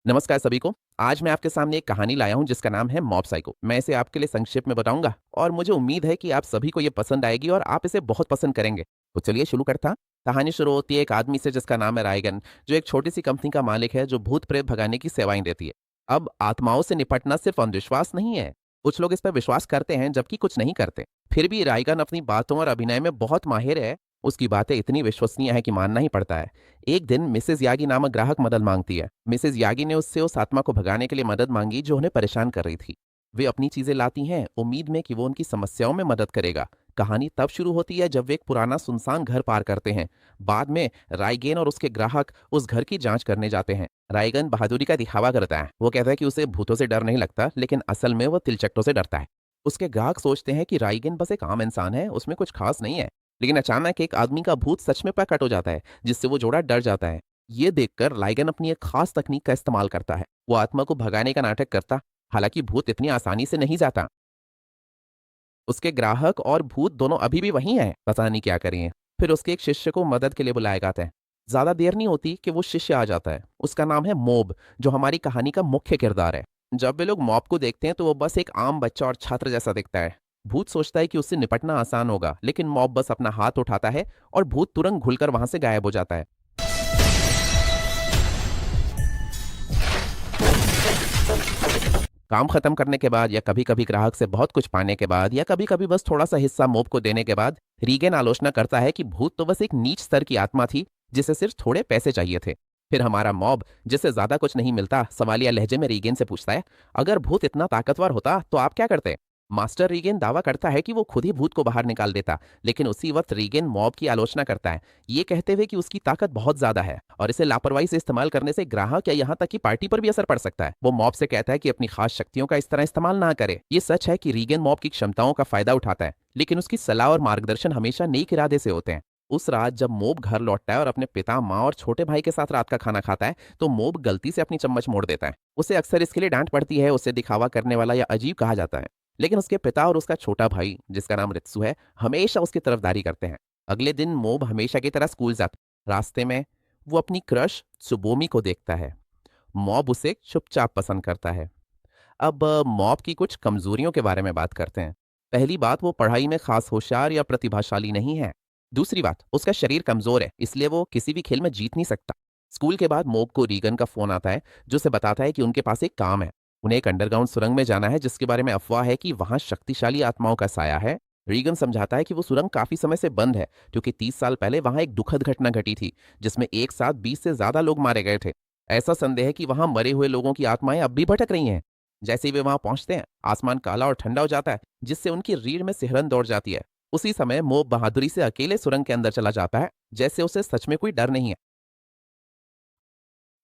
नमस्कार सभी को। आज मैं आपके सामने एक कहानी लाया हूं जिसका नाम है मॉब साइको। मैं इसे आपके लिए संक्षेप में बताऊंगा और मुझे उम्मीद है कि आप सभी को ये पसंद आएगी और आप इसे बहुत पसंद करेंगे। तो चलिए शुरू करता। कहानी शुरू होती है एक आदमी से जिसका नाम है रायगन, जो एक छोटी सी कंपनी का मालिक है जो भूत प्रेत भगाने की सेवाएं देती है। अब आत्माओं से निपटना सिर्फ अंधविश्वास नहीं है। कुछ लोग इस पर विश्वास करते हैं जबकि कुछ नहीं करते। फिर भी रायगन अपनी बातों और अभिनय में बहुत माहिर है। उसकी बातें इतनी विश्वसनीय है कि मानना ही पड़ता है। एक दिन मिसेज यागी नामक ग्राहक मदद मांगती है। मिसेज यागी ने उससे उस आत्मा को भगाने के लिए मदद मांगी जो उन्हें परेशान कर रही थी। वे अपनी चीजें लाती हैं उम्मीद में कि वो उनकी समस्याओं में मदद करेगा। कहानी तब शुरू होती है जब वे एक पुराना सुनसान घर पार करते हैं। बाद में रायगेन और उसके ग्राहक उस घर की जांच करने जाते हैं। रायगन बहादुरी का दिखावा करता है। वो कहता है कि उसे भूतों से डर नहीं लगता, लेकिन असल में वो तिलचट्टों से डरता है। उसके ग्राहक सोचते हैं कि रायगेन बस एक आम इंसान है, उसमें कुछ खास नहीं है। लेकिन अचानक एक आदमी का भूत सच में प्रकट हो जाता है जिससे वो जोड़ा डर जाता है। ये देखकर लाइगन अपनी एक खास तकनीक का इस्तेमाल करता है। वो आत्मा को भगाने का नाटक करता। हालांकि भूत इतनी आसानी से नहीं जाता। उसके ग्राहक और भूत दोनों अभी भी वहीं हैं, पता नहीं क्या करें। फिर उसके एक शिष्य को मदद के लिए बुलाया जाता है। ज्यादा देर नहीं होती कि वो शिष्य आ जाता है। उसका नाम है मोब, जो हमारी कहानी का मुख्य किरदार है। जब वे लोग मॉब को देखते हैं तो वो बस एक आम बच्चा और छात्र जैसा दिखता है। भूत सोचता है कि उससे निपटना आसान होगा, लेकिन मॉब बस अपना हाथ उठाता है और भूत तुरंत घुलकर वहां से गायब हो जाता है। काम खत्म करने के बाद या कभी कभी ग्राहक से बहुत कुछ पाने के बाद या कभी कभी बस थोड़ा सा हिस्सा मोब को देने के बाद रीगेन आलोचना करता है कि भूत तो बस एक नीच स्तर की आत्मा थी जिसे सिर्फ थोड़े पैसे चाहिए थे। फिर हमारा मॉब, जिसे ज्यादा कुछ नहीं मिलता, सवालिया लहजे में रीगेन से पूछता है, अगर भूत इतना ताकतवर होता तो आप क्या करते? मास्टर रीगेन दावा करता है कि वो खुद ही भूत को बाहर निकाल देता, लेकिन उसी वक्त रीगेन मॉब की आलोचना करता है, ये कहते हुए कि उसकी ताकत बहुत ज्यादा है और इसे लापरवाही से इस्तेमाल करने से ग्राहक या यहाँ तक कि पार्टी पर भी असर पड़ सकता है। वो मॉब से कहता है कि अपनी खास शक्तियों का इस तरह इस्तेमाल ना करे। ये सच है कि रीगेन मॉब की क्षमताओं का फायदा उठाता है, लेकिन उसकी सलाह और मार्गदर्शन हमेशा नेक इरादे से होते हैं। उस रात जब मोब घर लौटता है और अपने पिता, माँ और छोटे भाई के साथ रात का खाना खाता है, तो मोब गलती से अपनी चम्मच मोड़ देता है। उसे अक्सर इसके लिए डांट पड़ती है, उसे दिखावा करने वाला या अजीब कहा जाता है। लेकिन उसके पिता और उसका छोटा भाई, जिसका नाम रित्सु है, हमेशा उसकी तरफदारी करते हैं। अगले दिन मोब हमेशा की तरह स्कूल जाता है। रास्ते में वो अपनी क्रश सुबोमी को देखता है। मॉब उसे चुपचाप पसंद करता है। अब मॉब की कुछ कमजोरियों के बारे में बात करते हैं। पहली बात, वो पढ़ाई में खास होशियार या प्रतिभाशाली नहीं है। दूसरी बात, उसका शरीर कमजोर है, इसलिए वो किसी भी खेल में जीत नहीं सकता। स्कूल के बाद मोब को रीगन का फोन आता है, जो उसे बताता है कि उनके पास एक काम है। उन्हें एक अंडरग्राउंड सुरंग में जाना है जिसके बारे में अफवाह है कि वहां शक्तिशाली आत्माओं का साया है। रीगन समझाता है कि वो सुरंग काफी समय से बंद है क्योंकि 30 साल पहले वहां एक दुखद घटना घटी थी जिसमें एक साथ 20 से ज्यादा लोग मारे गए थे। ऐसा संदेह है कि वहां मरे हुए लोगों की आत्माएं अब भी भटक रही हैं। जैसे ही वे वहां पहुंचते हैं, आसमान काला और ठंडा हो जाता है, जिससे उनकी रीढ़ में सिहरन दौड़ जाती है। उसी समय मोब बहादुरी से अकेले सुरंग के अंदर चला जाता है, जैसे उसे सच में कोई डर नहीं है।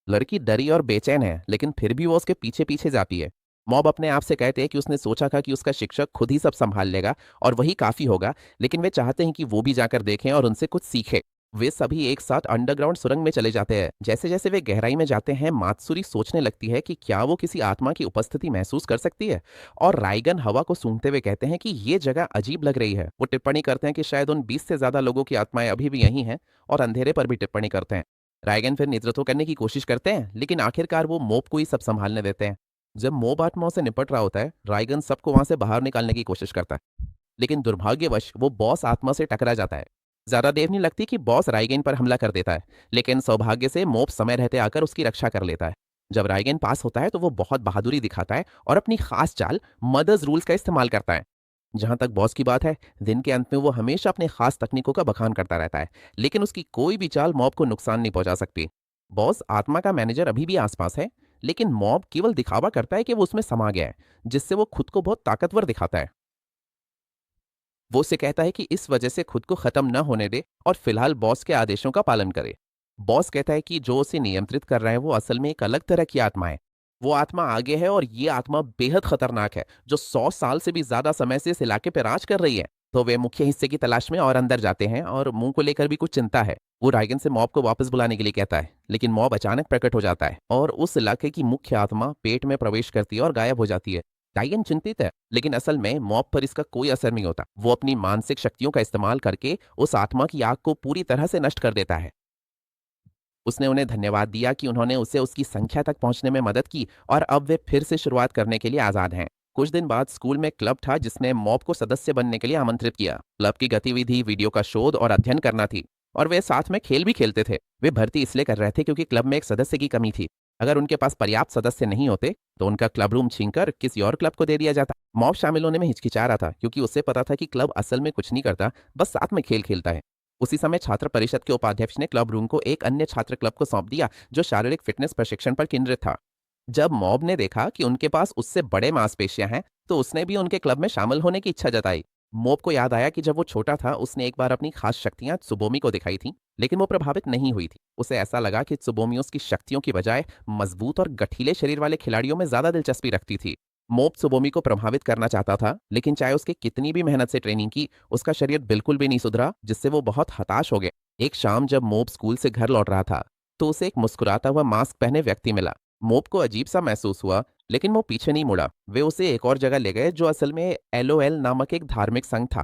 लड़की डरी और बेचैन है, लेकिन फिर भी वो उसके पीछे पीछे जाती है। मॉब अपने आप से कहते हैं कि उसने सोचा था कि उसका शिक्षक खुद ही सब संभाल लेगा और वही काफी होगा, लेकिन वे चाहते हैं कि वो भी जाकर देखें और उनसे कुछ सीखे। वे सभी एक साथ अंडरग्राउंड सुरंग में चले जाते हैं। जैसे जैसे वे गहराई में जाते हैं, मात्सुरी सोचने लगती है कि क्या वो किसी आत्मा की उपस्थिति महसूस कर सकती है। और राइगन हवा को सूंघते हुए कहते हैं कि ये जगह अजीब लग रही है। वो टिप्पणी करते हैं कि शायद उन 20 से ज्यादा लोगों की आत्माएं अभी भी यहीं हैं, और अंधेरे पर भी टिप्पणी करते हैं। रायगन फिर नेतृत्व करने की कोशिश करते हैं, लेकिन आखिरकार वो मोब को ही सब संभालने देते हैं। जब मोब आत्माओं से निपट रहा होता है, रायगन सबको वहां से बाहर निकालने की कोशिश करता है, लेकिन दुर्भाग्यवश वो बॉस आत्मा से टकरा जाता है। ज्यादा देर नहीं लगती कि बॉस रायगेन पर हमला कर देता है, लेकिन सौभाग्य से मोब समय रहते आकर उसकी रक्षा कर लेता है। जब रायगेन पास होता है तो वो बहुत बहादुरी दिखाता है और अपनी खास चाल मदर्स रूल्स का इस्तेमाल करता है। जहां तक बॉस की बात है, दिन के अंत में वो हमेशा अपने खास तकनीकों का बखान करता रहता है, लेकिन उसकी कोई भी चाल मॉब को नुकसान नहीं पहुंचा सकती। बॉस आत्मा का मैनेजर अभी भी आसपास है, लेकिन मॉब केवल दिखावा करता है कि वो उसमें समा गया है, जिससे वो खुद को बहुत ताकतवर दिखाता है। वो उसे कहता है कि इस वजह से खुद को खत्म न होने दे और फिलहाल बॉस के आदेशों का पालन करे। बॉस कहता है कि जो उसे नियंत्रित कर रहा है वो असल में एक अलग तरह की आत्मा है। वो आत्मा आगे है और ये आत्मा बेहद खतरनाक है, जो 100 साल से भी ज्यादा समय से इस इलाके पर राज कर रही है। तो वे मुख्य हिस्से की तलाश में और अंदर जाते हैं और मुंह को लेकर भी कुछ चिंता है। वो राइगन से मॉब को वापस बुलाने के लिए कहता है, लेकिन मॉब अचानक प्रकट हो जाता है और उस इलाके की मुख्य आत्मा पेट में प्रवेश करती है और गायब हो जाती है। टाइगन चिंतित है, लेकिन असल में मॉब पर इसका कोई असर नहीं होता। वो अपनी मानसिक शक्तियों का इस्तेमाल करके उस आत्मा की आग को पूरी तरह से नष्ट कर देता है। उसने उन्हें धन्यवाद दिया कि उन्होंने उसे उसकी संख्या तक पहुंचने में मदद की और अब वे फिर से शुरुआत करने के लिए आज़ाद हैं। कुछ दिन बाद स्कूल में क्लब था जिसने मॉब को सदस्य बनने के लिए आमंत्रित किया। क्लब की गतिविधि वीडियो का शोध और अध्ययन करना थी और वे साथ में खेल भी खेलते थे। वे भर्ती इसलिए कर रहे थे क्योंकि क्लब में एक सदस्य की कमी थी। अगर उनके पास पर्याप्त सदस्य नहीं होते तो उनका क्लब रूम छीनकर किसी और क्लब को दे दिया जाता। मॉब शामिल होने में हिचकिचा रहा था क्योंकि उसे पता था कि क्लब असल में कुछ नहीं करता, बस साथ में खेल खेलता है। उसी समय छात्र परिषद के उपाध्यक्ष ने क्लब रूम को एक अन्य छात्र क्लब को सौंप दिया जो शारीरिक फिटनेस प्रशिक्षण पर केंद्रित था। जब मॉब ने देखा कि उनके पास उससे बड़े मांसपेशियां हैं तो उसने भी उनके क्लब में शामिल होने की इच्छा जताई। मॉब को याद आया कि जब वो छोटा था उसने एक बार अपनी खास शक्तियां त्सुबोमी को दिखाई थी, लेकिन वो प्रभावित नहीं हुई थी। उसे ऐसा लगा कि त्सुबोमी उसकी शक्तियों की बजाय मजबूत और गठीले शरीर वाले खिलाड़ियों में ज्यादा दिलचस्पी रखती थी। मोब त्सुबोमी को प्रभावित करना चाहता था, लेकिन चाहे उसकी कितनी भी मेहनत से ट्रेनिंग की, उसका शरीर बिल्कुल भी नहीं सुधरा, जिससे वो बहुत हताश हो गया। एक शाम जब मोब स्कूल से घर लौट रहा था तो उसे एक मुस्कुराता हुआ मास्क पहने व्यक्ति मिला। मोब को अजीब सा महसूस हुआ, लेकिन वो पीछे नहीं मुड़ा। वे उसे एक और जगह ले गए जो असल में एलओएल नामक एक धार्मिक संघ था।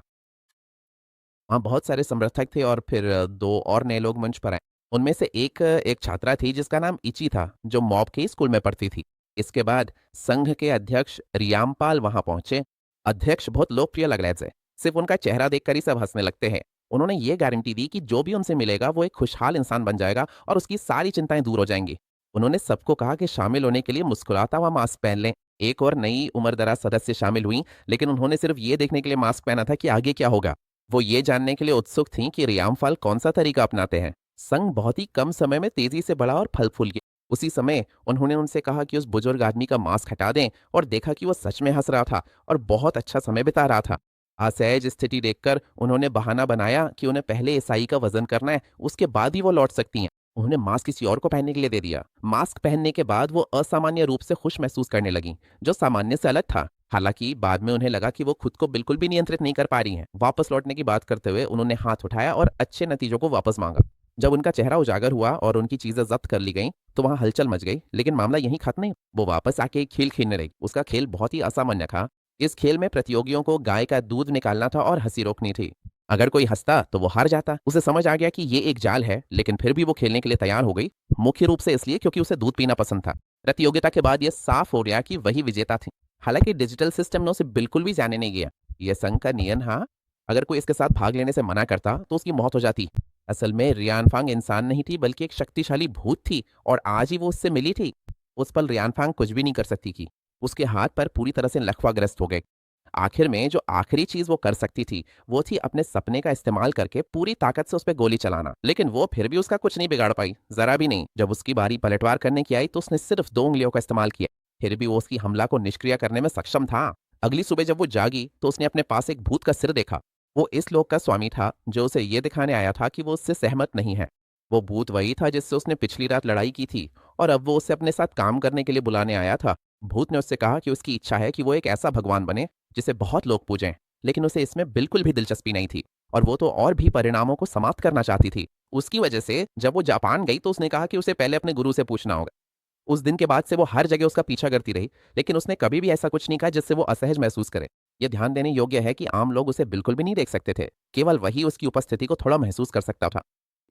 वहाँ बहुत सारे समर्थक थे और फिर दो और नए लोग मंच पर आए। उनमें से एक छात्रा थी जिसका नाम इची था, जो मॉब के ही स्कूल में पढ़ती थी। इसके बाद संघ के अध्यक्ष रियामपाल वहां पहुंचे। अध्यक्ष बहुत लोकप्रिय लग रहे थे। सिर्फ उनका चेहरा देखकर ही सब हंसने लगते हैं। उन्होंने ये गारंटी दी कि जो भी उनसे मिलेगा वो एक खुशहाल इंसान बन जाएगा और उसकी सारी चिंताएं दूर हो जाएंगी। उन्होंने सबको कहा कि शामिल होने के लिए मुस्कुराता हुआ मास्क पहन लें। एक और नई उम्रदराज सदस्य शामिल हुई, लेकिन उन्होंने सिर्फ ये देखने के लिए मास्क पहना था कि आगे क्या होगा। वो ये जानने के लिए उत्सुक थीं कि रियामफल कौन सा तरीका अपनाते हैं। संघ बहुत ही कम समय में तेजी से बढ़ा और फल फूल गया। उसी समय उन्होंने उनसे कहा कि उस बुजुर्ग आदमी का मास्क हटा दें और देखा कि वो सच में हंस रहा था और बहुत अच्छा समय बिता रहा था। असहज स्थिति देखकर उन्होंने बहाना बनाया कि उन्हें पहले ईसाई का वजन करना है, उसके बाद ही वो लौट सकती हैं। उन्होंने मास्क किसी और को पहनने के लिए दे दिया। मास्क पहनने के बाद वो असामान्य रूप से खुश महसूस करने लगी, जो सामान्य से अलग था। हालांकि बाद में उन्हें लगा कि वो खुद को बिल्कुल भी नियंत्रित नहीं कर पा रही हैं। वापस लौटने की बात करते हुए उन्होंने हाथ उठाया और अच्छे नतीजों को वापस मांगा। जब उनका चेहरा उजागर हुआ और उनकी चीजें जब्त कर ली गईं, तो वहां हलचल मच गई। लेकिन मामला यहीं खत्म नहीं। वो वापस आके एक खेल खेलने लगी। उसका खेल बहुत ही असामान्य था। इस खेल में प्रतियोगियों को गाय का दूध निकालना था और हंसी रोकनी थी। अगर कोई हंसता तो वो हार जाता। उसे समझ आ गया कि ये एक जाल है, लेकिन फिर भी वो खेलने के लिए तैयार हो गई। मुख्य रूप से इसलिए क्योंकि उसे दूध पीना पसंद था। प्रतियोगिता के बाद यह साफ हो गया कि वही विजेता थी। हालांकि डिजिटल सिस्टम ने उसे बिल्कुल भी जाने नहीं गया। यह संघ का नियम, हाँ, अगर कोई इसके साथ भाग लेने से मना करता तो उसकी मौत हो जाती। असल में रियानफांग इंसान नहीं थी, बल्कि एक शक्तिशाली भूत थी और आज ही वो उससे मिली थी। उस पल रियानफांग कुछ भी नहीं कर सकती थी। उसके हाथ पर पूरी तरह से लकवाग्रस्त हो गए। आखिर में जो आखिरी चीज वो कर सकती थी वो थी अपने सपने का इस्तेमाल करके पूरी ताकत से उस पर गोली चलाना। लेकिन वो फिर भी उसका कुछ नहीं बिगाड़ पाई, जरा भी नहीं। जब उसकी बारी पलटवार करने की आई तो उसने सिर्फ 2 उंगलियों का इस्तेमाल किया। फिर भी वो उसकी हमला को निष्क्रिय करने में सक्षम था। अगली सुबह जब वो जागी तो उसने अपने पास एक भूत का सिर देखा। वो इस लोक का स्वामी था जो उसे ये दिखाने आया था कि वो उससे सहमत नहीं है। वो भूत वही था जिससे उसने पिछली रात लड़ाई की थी और अब वो उसे अपने साथ काम करने के लिए बुलाने आया था। भूत ने उससे कहा कि उसकी इच्छा है कि वो एक ऐसा भगवान बने जिसे बहुत लोग पूजें, लेकिन उसे इसमें बिल्कुल भी दिलचस्पी नहीं थी और वो तो और भी परिणामों को समाप्त करना चाहती थी। उसकी वजह से जब वो जापान गई तो उसने कहा कि उसे पहले अपने गुरु से पूछना होगा। उस दिन के बाद से वो हर जगह उसका पीछा करती रही, लेकिन उसने कभी भी ऐसा कुछ नहीं कहा जिससे वो असहज महसूस करे। यह ध्यान देने योग्य है कि आम लोग उसे बिल्कुल भी नहीं देख सकते थे, केवल वही उसकी उपस्थिति को थोड़ा महसूस कर सकता था।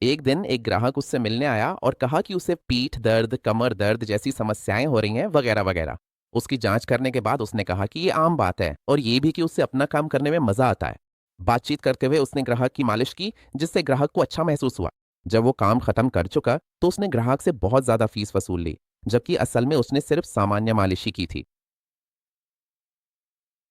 एक दिन एक ग्राहक उससे मिलने आया और कहा कि उसे पीठ दर्द, कमर दर्द जैसी समस्याएं हो रही हैं, वगैरह वगैरह। उसकी जांच करने के बाद उसने कहा कि ये आम बात है और ये भी कि उससे अपना काम करने में मजा आता है। बातचीत करते हुए उसने ग्राहक की मालिश की, जिससे ग्राहक को अच्छा महसूस हुआ। जब वो काम खत्म कर चुका तो उसने ग्राहक से बहुत ज्यादा फीस वसूल ली, जबकि असल में उसने सिर्फ सामान्य मालिश ही की थी।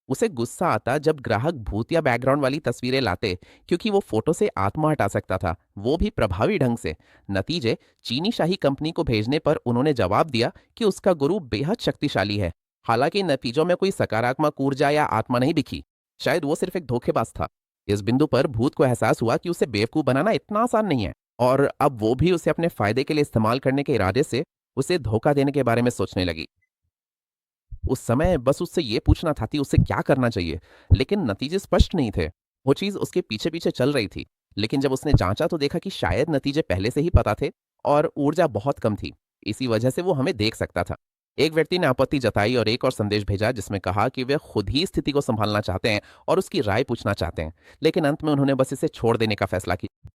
उसे गुस्सा आता जब ग्राहक भूतिया बैकग्राउंड वाली तस्वीरें लाते, क्योंकि वो फोटो से आत्मा हटा सकता था, वो भी प्रभावी ढंग से। नतीजे, चीनी शाही कंपनी को भेजने पर उन्होंने जवाब दिया कि उसका गुरु बेहद शक्तिशाली है। हालांकि नतीजों में कोई सकारात्मक ऊर्जा या आत्मा नहीं दिखी। शायद वो सिर्फ एक धोखेबाज था। इस बिंदु पर भूत को एहसास हुआ कि उसे बेवकूफ बनाना इतना आसान नहीं है और अब वो भी उसे अपने फायदे के लिए इस्तेमाल करने के इरादे से उसे धोखा देने के बारे में सोचने लगी। उस समय बस उससे ये पूछना था कि उसे क्या करना चाहिए, लेकिन नतीजे स्पष्ट नहीं थे। वो चीज उसके पीछे पीछे चल रही थी, लेकिन जब उसने जांचा तो देखा कि शायद नतीजे पहले से ही पता थे और ऊर्जा बहुत कम थी। इसी वजह से वो हमें देख सकता था। एक व्यक्ति ने आपत्ति जताई और एक और संदेश भेजा जिसमें कहा कि वे खुद ही स्थिति को संभालना चाहते हैं और उसकी राय पूछना चाहते हैं, लेकिन अंत में उन्होंने बस इसे छोड़ देने का फैसला किया।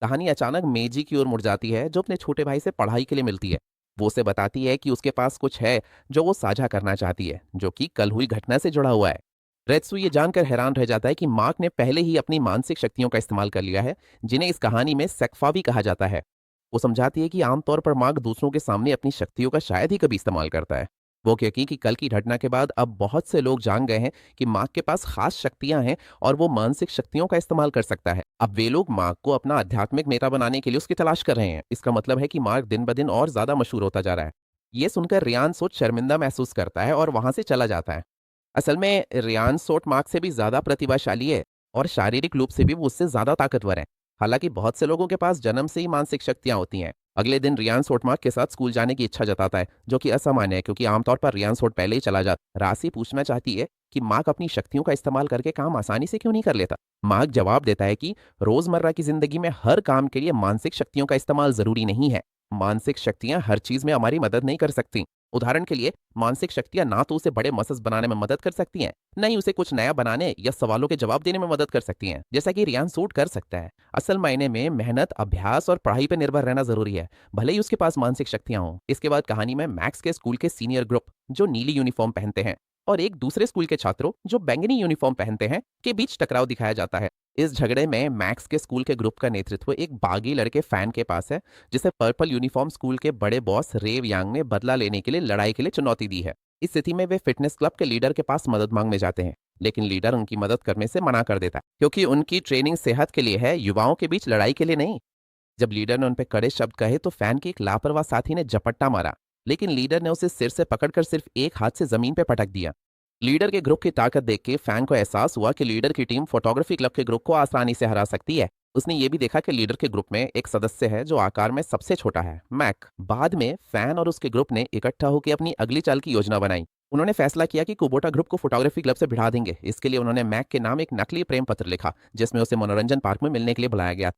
कहानी अचानक मेजी की ओर मुड़ जाती है, जो अपने छोटे भाई से पढ़ाई के लिए मिलती है। वो उसे बताती है कि उसके पास कुछ है जो वो साझा करना चाहती है, जो कि कल हुई घटना से जुड़ा हुआ है। रेत्सु ये जानकर हैरान रह जाता है कि मार्क ने पहले ही अपनी मानसिक शक्तियों का इस्तेमाल कर लिया है, जिन्हें इस कहानी में सेक्फा भी कहा जाता है। वो समझाती है कि आमतौर पर मार्क दूसरों के सामने अपनी शक्तियों का शायद ही कभी इस्तेमाल करता है। वो कहती कि कल की घटना के बाद अब बहुत से लोग जान गए हैं कि मार्क के पास खास शक्तियां हैं और वो मानसिक शक्तियों का इस्तेमाल कर सकता है। अब वे लोग मार्क को अपना आध्यात्मिक नेता बनाने के लिए उसकी तलाश कर रहे हैं। इसका मतलब है कि मार्क दिन ब दिन और ज्यादा मशहूर होता जा रहा है। ये सुनकर रियान सोच शर्मिंदा महसूस करता है और वहां से चला जाता है। असल में रियान सोट मार्क से भी ज्यादा प्रतिभाशाली है और शारीरिक रूप से भी वो उससे ज्यादा ताकतवर है। हालांकि बहुत से लोगों के पास जन्म से ही मानसिक शक्तियां होती हैं। अगले दिन रियान सोट मार्क के साथ स्कूल जाने की इच्छा जताता है, जो कि असामान्य है क्योंकि आमतौर पर रियान सोट पहले ही चला जाता। राशि पूछना चाहती है कि मार्क अपनी शक्तियों का इस्तेमाल करके काम आसानी से क्यों नहीं कर लेता। मार्क जवाब देता है कि रोजमर्रा की जिंदगी में हर काम के लिए मानसिक शक्तियों का इस्तेमाल जरूरी नहीं है। मानसिक शक्तियां हर चीज में हमारी मदद नहीं कर सकती। उदाहरण के लिए, मानसिक शक्तियां ना तो उसे बड़े मसल्स बनाने में मदद कर सकती हैं, न ही उसे कुछ नया बनाने या सवालों के जवाब देने में मदद कर सकती हैं, जैसा कि रियान सूट कर सकता है। असल मायने में मेहनत, अभ्यास और पढ़ाई पर निर्भर रहना जरूरी है, भले ही उसके पास मानसिक शक्तियां हों। इसके बाद कहानी में मैक्स के स्कूल के सीनियर ग्रुप, जो नीली यूनिफॉर्म पहनते हैं, और एक दूसरे स्कूल के छात्रों जो बैंगनी यूनिफॉर्म पहनते हैं, के बीच टकराव दिखाया जाता है। इस झगड़े में मैक्स के स्कूल के ग्रुप का नेतृत्व एक बागी लड़के फैन के पास है, जिसे पर्पल यूनिफॉर्म स्कूल के बड़े बॉस रेव यांग ने बदला लेने के लिए लड़ाई के लिए चुनौती दी है। इस स्थिति में वे फिटनेस क्लब के लीडर के पास मदद मांगने जाते हैं, लेकिन लीडर उनकी मदद करने से मना कर देता है, क्योंकि उनकी ट्रेनिंग सेहत के लिए है, युवाओं के बीच लड़ाई के लिए नहीं। जब लीडर ने उन पर कड़े शब्द कहे तो फैन के एक लापरवाह साथी ने झपट्टा मारा, लेकिन लीडर ने उसे सिर से पकड़कर सिर्फ एक हाथ से जमीन पर पटक दिया। लीडर के ग्रुप की ताकत देख के फैन को एहसास हुआ कि लीडर की टीम फोटोग्राफी क्लब के ग्रुप को आसानी से हरा सकती है। उसने ये भी देखा कि लीडर के ग्रुप में एक सदस्य है जो आकार में सबसे छोटा है, मैक। बाद में फैन और उसके ग्रुप ने इकट्ठा होकर अपनी अगली चाल की योजना बनाई। उन्होंने फैसला किया कि कुबोटा ग्रुप को फोटोग्राफी क्लब से भिड़ा देंगे। इसके लिए उन्होंने मैक के नाम एक नकली प्रेम पत्र लिखा, जिसमें उसे मनोरंजन पार्क में मिलने के लिए बुलाया गया।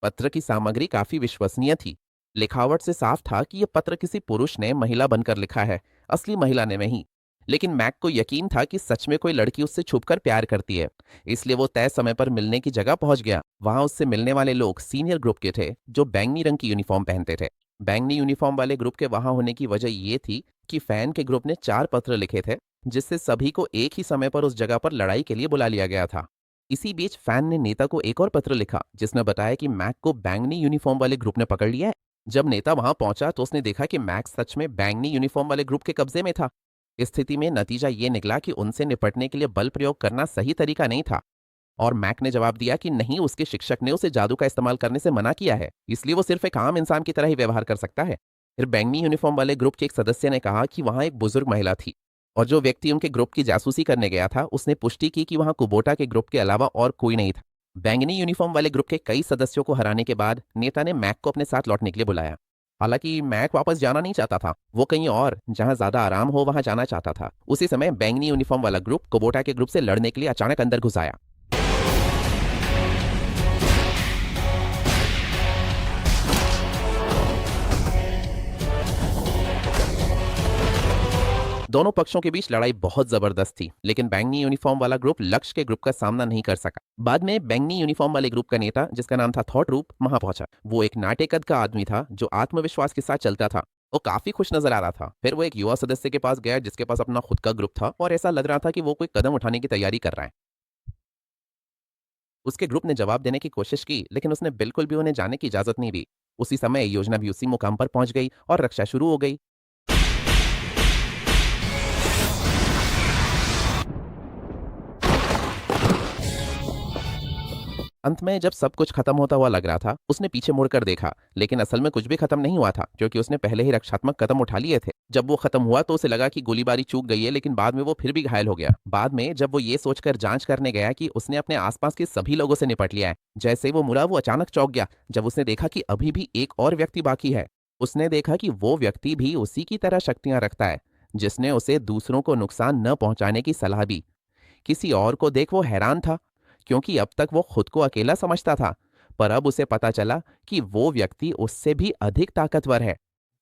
पत्र की सामग्री काफी विश्वसनीय थी। लिखावट से साफ था कि यह पत्र किसी पुरुष ने महिला बनकर लिखा है, असली महिला ने नहीं। लेकिन मैक को यकीन था कि सच में कोई लड़की उससे छुपकर प्यार करती है, इसलिए वो तय समय पर मिलने की जगह पहुंच गया। वहां उससे मिलने वाले लोग सीनियर ग्रुप के थे, जो बैंगनी रंग की यूनिफॉर्म पहनते थे। बैंगनी यूनिफॉर्म वाले ग्रुप के वहां होने की वजह ये थी कि फैन के ग्रुप ने 4 पत्र लिखे थे, जिससे सभी को एक ही समय पर उस जगह पर लड़ाई के लिए बुला लिया गया था। इसी बीच फैन ने नेता को एक और पत्र लिखा, जिसमें बताया कि मैक को बैंगनी यूनिफॉर्म वाले ग्रुप ने पकड़ लिया है। जब नेता वहां पहुंचा तो उसने देखा कि मैक सच में बैंगनी यूनिफॉर्म वाले ग्रुप के कब्जे में था। इस स्थिति में नतीजा ये निकला कि उनसे निपटने के लिए बल प्रयोग करना सही तरीका नहीं था, और मैक ने जवाब दिया कि नहीं, उसके शिक्षक ने उसे जादू का इस्तेमाल करने से मना किया है, इसलिए वो सिर्फ एक आम इंसान की तरह ही व्यवहार कर सकता है। फिर बैंगनी यूनिफॉर्म वाले ग्रुप के एक सदस्य ने कहा कि वहां एक बुजुर्ग महिला थी, और जो व्यक्ति उनके ग्रुप की जासूसी करने गया था उसने पुष्टि की कि वहां कुबोटा के ग्रुप के अलावा और कोई नहीं था। बैंगनी यूनिफॉर्म वाले ग्रुप के कई सदस्यों को हराने के बाद नेता ने मैक को अपने साथ लौटने के लिए बुलाया। हालांकि मैक वापस जाना नहीं चाहता था, वो कहीं और जहां ज्यादा आराम हो वहां जाना चाहता था। उसी समय बैंगनी यूनिफॉर्म वाला ग्रुप कुबोटा के ग्रुप से लड़ने के लिए अचानक अंदर घुस आया। दोनों पक्षों के बीच लड़ाई बहुत जबरदस्त थी, लेकिन बैंगनी यूनिफॉर्म वाला ग्रुप लक्ष्य के ग्रुप का सामना नहीं कर सका। बाद में बैंगनी यूनिफॉर्म वाले ग्रुप का नेता, जिसका नाम था थॉट रूप, वहां पहुंचा। वो एक नाटे कद का आदमी था जो आत्मविश्वास के साथ चलता था। वो काफी खुश नजर आ रहा था। फिर वो एक युवा सदस्य के पास गया, जिसके पास अपना खुद का ग्रुप था और ऐसा लग रहा था कि वो कोई कदम उठाने की तैयारी कर रहा है। उसके ग्रुप ने जवाब देने की कोशिश की, लेकिन उसने बिल्कुल भी उन्हें जाने की इजाजत नहीं दी। उसी समय योजना भी उसी मुकाम पर पहुंच गई और रक्षा शुरू हो गई। अंत में जब सब कुछ खत्म होता हुआ लग रहा था, उसने पीछे मुड़कर देखा, लेकिन असल में कुछ भी खत्म नहीं हुआ था, क्योंकि उसने पहले ही रक्षात्मक कदम उठा लिए थे। जब वो खत्म हुआ तो उसे लगा कि गोलीबारी चूक गई है, लेकिन बाद में वो फिर भी घायल हो गया। बाद में जब वो ये सोचकर जांच करने गया कि उसने अपने आसपास के सभी लोगों से निपट लिया है, जैसे वो मुड़ा, वो अचानक चौंक गया जब उसने देखा कि अभी भी एक और व्यक्ति बाकी है। उसने देखा कि वो व्यक्ति भी उसी की तरह शक्तियां रखता है, जिसने उसे दूसरों को नुकसान न पहुंचाने की सलाह दी। किसी और को देख वो हैरान था, क्योंकि अब तक वो खुद को अकेला समझता था, पर अब उसे पता चला कि वो व्यक्ति उससे भी अधिक ताकतवर है।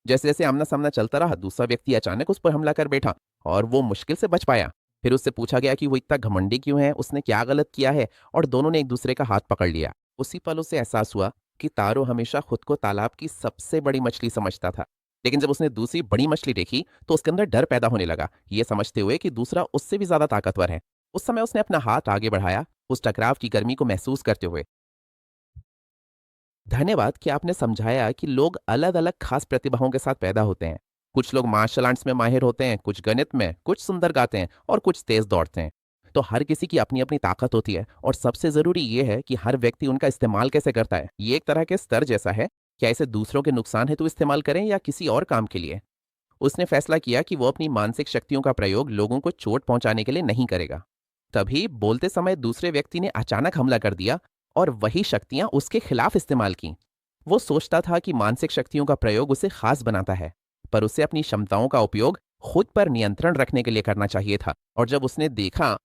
जैसे जैसे आमना सामना चलता रहा, दूसरा व्यक्ति अचानक उस पर हमला कर बैठा और वो मुश्किल से बच पाया। फिर उससे पूछा गया कि वो इतना घमंडी क्यों है, उसने क्या गलत किया है, और दोनों ने एक दूसरे का हाथ पकड़ लिया। उसी पल उसे एहसास हुआ कि तारो हमेशा खुद को तालाब की सबसे बड़ी मछली समझता था। लेकिन जब उसने दूसरी बड़ी मछली देखी तो उसके अंदर डर पैदा होने लगा, ये समझते हुए कि दूसरा उससे भी ज्यादा ताकतवर है। उस समय उसने अपना हाथ आगे बढ़ाया, उस टकराव की गर्मी को महसूस करते हुए। धन्यवाद कि आपने समझाया कि लोग अलग अलग खास प्रतिभाओं के साथ पैदा होते हैं। कुछ लोग मार्शल आर्ट्स में माहिर होते हैं, कुछ गणित में, कुछ सुंदर गाते हैं और कुछ तेज दौड़ते हैं। तो हर किसी की अपनी अपनी ताकत होती है और सबसे जरूरी ये है कि हर व्यक्ति उनका इस्तेमाल कैसे करता है। ये एक तरह के स्तर जैसा है, क्या इसे दूसरों के नुकसान हेतु इस्तेमाल करें या किसी और काम के लिए। उसने फैसला किया कि वो अपनी मानसिक शक्तियों का प्रयोग लोगों को चोट पहुंचाने के लिए नहीं करेगा। तभी बोलते समय दूसरे व्यक्ति ने अचानक हमला कर दिया और वही शक्तियां उसके खिलाफ इस्तेमाल की। वो सोचता था कि मानसिक शक्तियों का प्रयोग उसे खास बनाता है, पर उसे अपनी क्षमताओं का उपयोग खुद पर नियंत्रण रखने के लिए करना चाहिए था। और जब उसने देखा,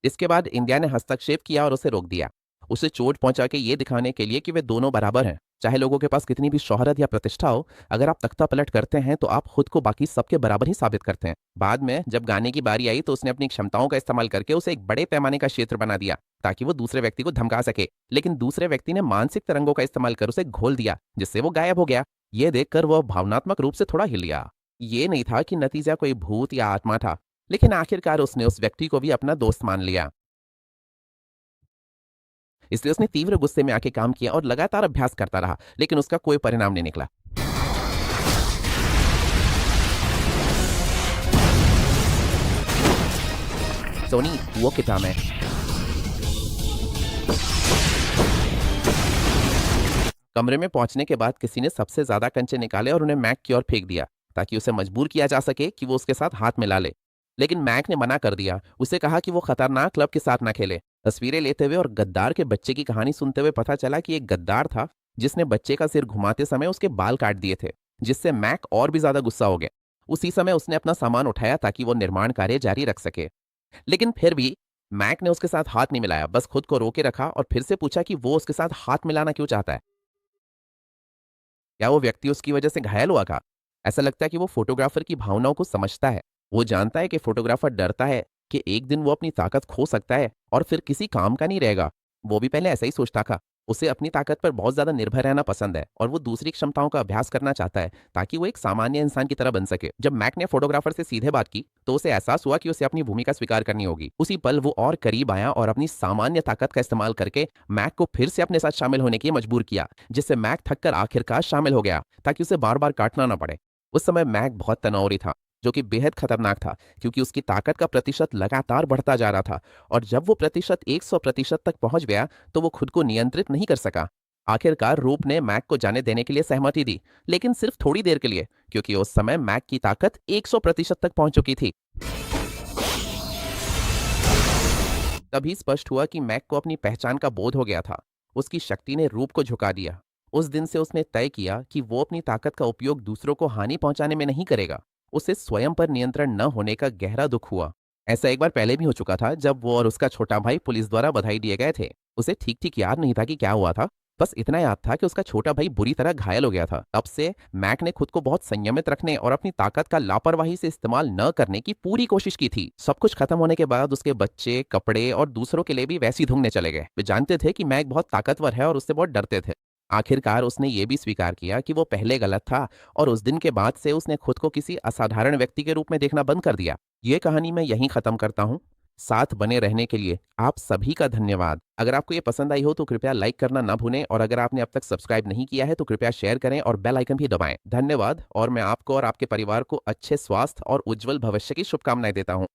इसके बाद इंडिया ने हस्तक्षेप किया और उसे रोक दिया, उसे चोट पहुंचा के ये दिखाने के लिए कि वे दोनों बराबर हैं। चाहे लोगों के पास कितनी भी शोहरत या प्रतिष्ठा हो, अगर आप तख्ता पलट करते हैं तो आप खुद को बाकी सबके बराबर ही साबित करते हैं। बाद में जब गाने की बारी आई तो उसने अपनी क्षमताओं का इस्तेमाल करके उसे एक बड़े पैमाने का क्षेत्र बना दिया ताकि वो दूसरे व्यक्ति को धमका सके। लेकिन दूसरे व्यक्ति ने मानसिक तरंगों का इस्तेमाल कर उसे घोल दिया, जिससे वो गायब हो गया। ये देखकर वह भावनात्मक रूप से थोड़ा हिल गया। ये नहीं था कि नतीजा कोई भूत या आत्मा था, लेकिन आखिरकार उसने उस व्यक्ति को भी अपना दोस्त मान लिया। इसलिए उसने तीव्र गुस्से में आके काम किया और लगातार अभ्यास करता रहा, लेकिन उसका कोई परिणाम नहीं निकला। सोनी, वो किताब है। कमरे में पहुंचने के बाद किसी ने सबसे ज्यादा कंचे निकाले और उन्हें मैक की ओर फेंक दिया ताकि उसे मजबूर किया जा सके कि वो उसके साथ हाथ मिला ले। लेकिन मैक ने मना कर दिया। उसे कहा कि वो खतरनाक क्लब के साथ ना खेले। तस्वीरें लेते हुए और गद्दार के बच्चे की कहानी सुनते हुए पता चला कि एक गद्दार था जिसने बच्चे का सिर घुमाते समय उसके बाल काट दिए थे, जिससे मैक और भी ज्यादा गुस्सा हो गया। उसी समय उसने अपना सामान उठाया ताकि वो निर्माण कार्य जारी रख सके। लेकिन फिर भी मैक ने उसके साथ हाथ नहीं मिलाया, बस खुद को रोके रखा और फिर से पूछा कि वो उसके साथ हाथ मिलाना क्यों चाहता है। क्या वो व्यक्ति उसकी वजह से घायल हुआ था? ऐसा लगता है कि वो फोटोग्राफर की भावनाओं को समझता है। वो जानता है कि फोटोग्राफर डरता है कि एक दिन वो अपनी ताकत खो सकता है और फिर किसी काम का नहीं रहेगा। वो भी पहले ऐसा ही सोचता था। उसे अपनी ताकत पर बहुत ज्यादा निर्भर रहना पसंद है और वो दूसरी क्षमताओं का अभ्यास करना चाहता है ताकि वो एक सामान्य इंसान की तरह बन सके। जब मैक ने फोटोग्राफर से सीधे बात की तो उसे एहसास हुआ कि उसे अपनी भूमिका स्वीकार करनी होगी। उसी पल वो और करीब आया और अपनी सामान्य ताकत का इस्तेमाल करके मैक को फिर से अपने साथ शामिल होने के लिए मजबूर किया, जिससे मैक थककर आखिरकार शामिल हो गया ताकि उसे बार बार काटना ना पड़े। उस समय मैक बहुत तनावरी था, जो कि बेहद खतरनाक था क्योंकि उसकी ताकत का प्रतिशत लगातार बढ़ता जा रहा था। और जब वो प्रतिशत 100% तक पहुंच गया तो वो खुद को नियंत्रित नहीं कर सका। आखिरकार रूप ने मैक को जाने देने के लिए सहमति दी, लेकिन सिर्फ थोड़ी देर के लिए, क्योंकि उस समय मैक की ताकत 100% तक पहुंच चुकी थी। तभी स्पष्ट हुआ कि मैक को अपनी पहचान का बोध हो गया था। उसकी शक्ति ने रूप को झुका दिया। उस दिन से उसने तय किया कि वो अपनी ताकत का उपयोग दूसरों को हानि पहुंचाने में नहीं करेगा। उसे स्वयं पर नियंत्रण न होने का गहरा दुख हुआ। ऐसा एक बार पहले भी हो चुका था जब वो और उसका छोटा भाई पुलिस द्वारा बधाई दिए गए थे। उसे ठीक ठीक याद नहीं था कि क्या हुआ था, बस इतना याद था कि उसका छोटा भाई बुरी तरह घायल हो गया था। तब से मैक ने खुद को बहुत संयमित रखने और अपनी ताकत का लापरवाही से इस्तेमाल न करने की पूरी कोशिश की थी। सब कुछ खत्म होने के बाद उसके बच्चे, कपड़े और दूसरों के लिए भी वैसी धुंगने चले गए। वे जानते थे कि मैक बहुत ताकतवर है और उससे बहुत डरते थे। आखिरकार उसने ये भी स्वीकार किया कि वो पहले गलत था और उस दिन के बाद से उसने खुद को किसी असाधारण व्यक्ति के रूप में देखना बंद कर दिया। ये कहानी मैं यहीं खत्म करता हूँ। साथ बने रहने के लिए आप सभी का धन्यवाद। अगर आपको ये पसंद आई हो तो कृपया लाइक करना ना भूलें और अगर आपने अब तक सब्सक्राइब नहीं किया है तो कृपया शेयर करें और बेल आइकन भी दबाएं। धन्यवाद और मैं आपको और आपके परिवार को अच्छे स्वास्थ्य और उज्जवल भविष्य की शुभकामनाएं देता हूं।